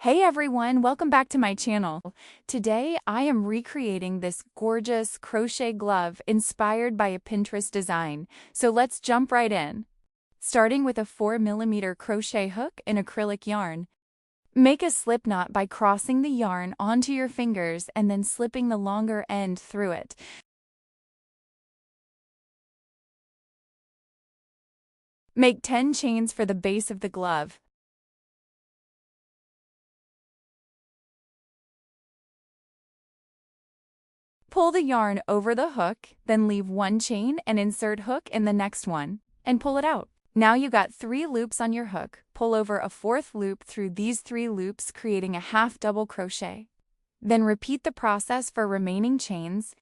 Hey everyone, welcome back to my channel. Today I am recreating this gorgeous crochet glove inspired by a Pinterest design. So let's jump right in. Starting with a 4mm crochet hook in acrylic yarn. Make a slip knot by crossing the yarn onto your fingers and then slipping the longer end through it. Make 10 chains for the base of the glove. Pull the yarn over the hook, then leave one chain and insert hook in the next one, and pull it out. Now you got 3 loops on your hook. Pull over a 4th loop through these 3 loops, creating a half double crochet. Then repeat the process for remaining chains.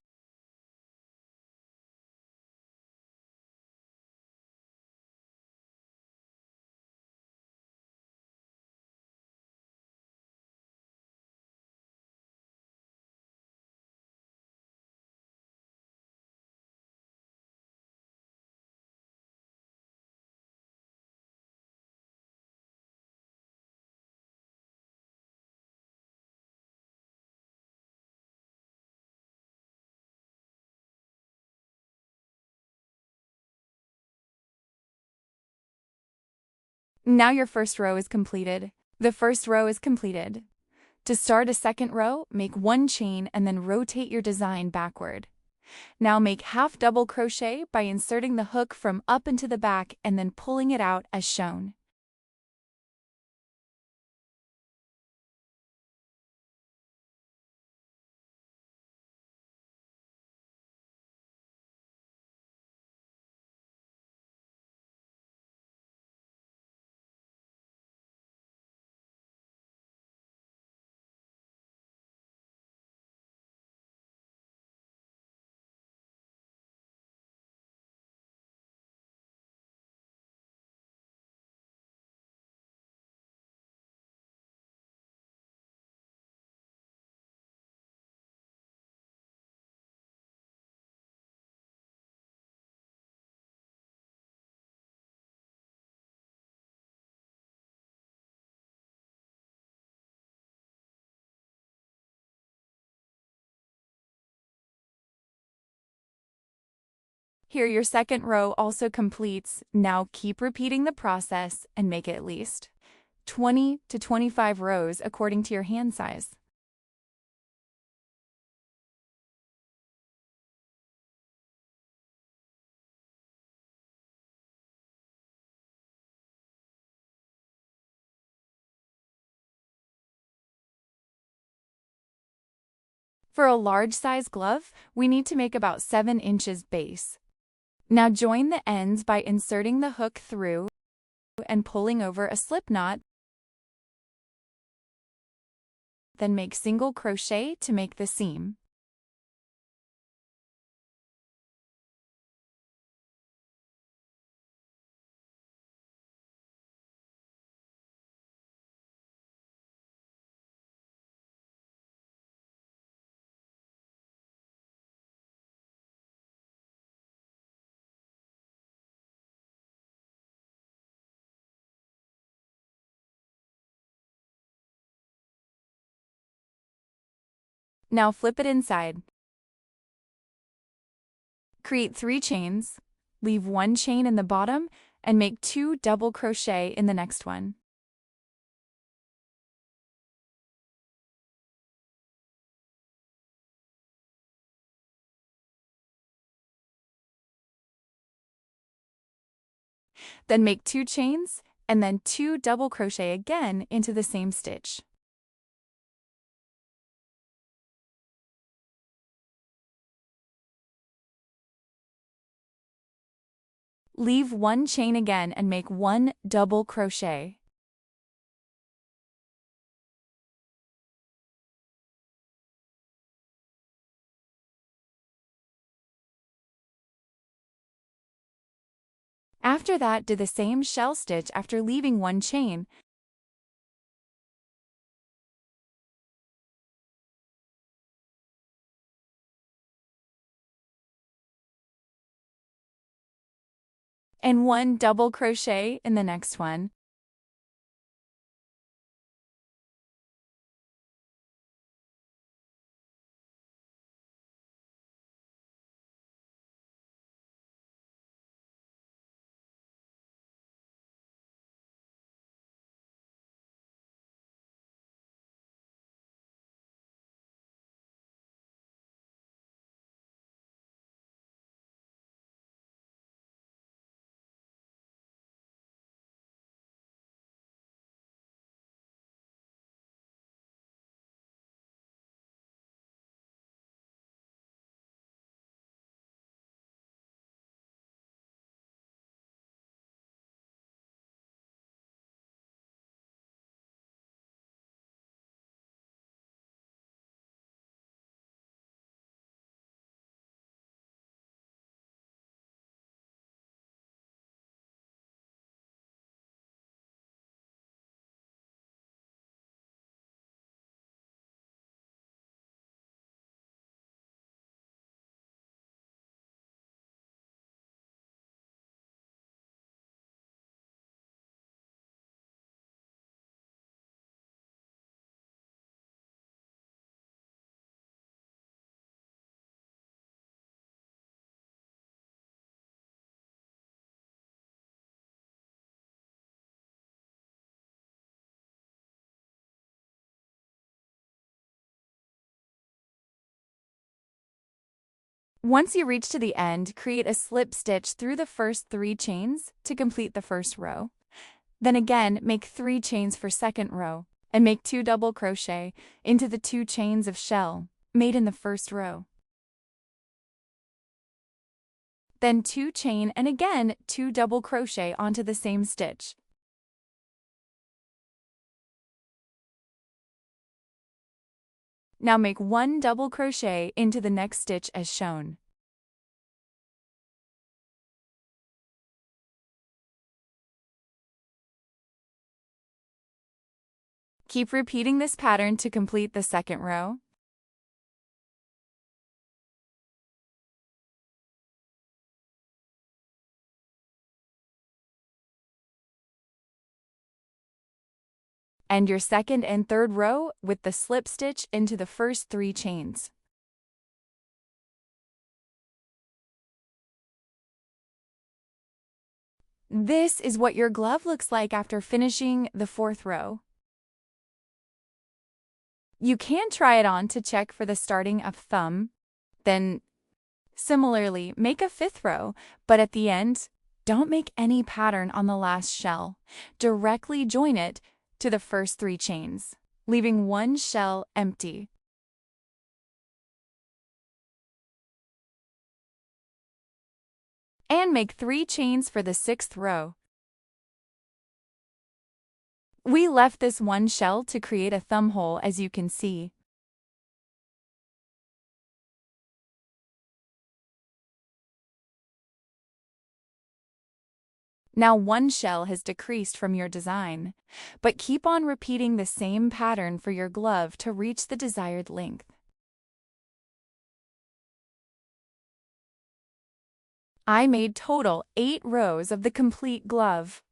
Now your first row is completed. The first row is completed. To start a second row, make 1 chain and then rotate your design backward. Now make half double crochet by inserting the hook from up into the back and then pulling it out as shown. Here your second row also completes. Now keep repeating the process and make at least 20 to 25 rows according to your hand size. For a large size glove, we need to make about 7 inches base. Now join the ends by inserting the hook through and pulling over a slip knot. Then make single crochet to make the seam. Now flip it inside. Create 3 chains, leave 1 chain in the bottom, and make 2 double crochet in the next one. Then make 2 chains, and then 2 double crochet again into the same stitch. Leave 1 chain again and make 1 double crochet. After that, do the same shell stitch after leaving 1 chain. And 1 double crochet in the next one. Once you reach to the end, create a slip stitch through the first 3 chains to complete the first row. Then again, make 3 chains for second row, and make 2 double crochet into the 2 chains of shell made in the first row. Then 2 chain and again 2 double crochet onto the same stitch. Now make 1 double crochet into the next stitch as shown. Keep repeating this pattern to complete the second row. End your second and third row with the slip stitch into the first 3 chains. This is what your glove looks like after finishing the 4th row. You can try it on to check for the starting of thumb. Then, similarly, make a 5th row, but at the end, don't make any pattern on the last shell. Directly join it to the first 3 chains, leaving 1 shell empty. And make 3 chains for the 6th row. We left this 1 shell to create a thumb hole, as you can see. Now 1 shell has decreased from your design, but keep on repeating the same pattern for your glove to reach the desired length. I made total 8 rows of the complete glove.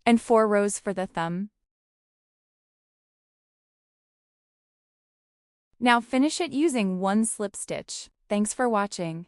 And 4 rows for the thumb. Now finish it using 1 slip stitch. Thanks for watching.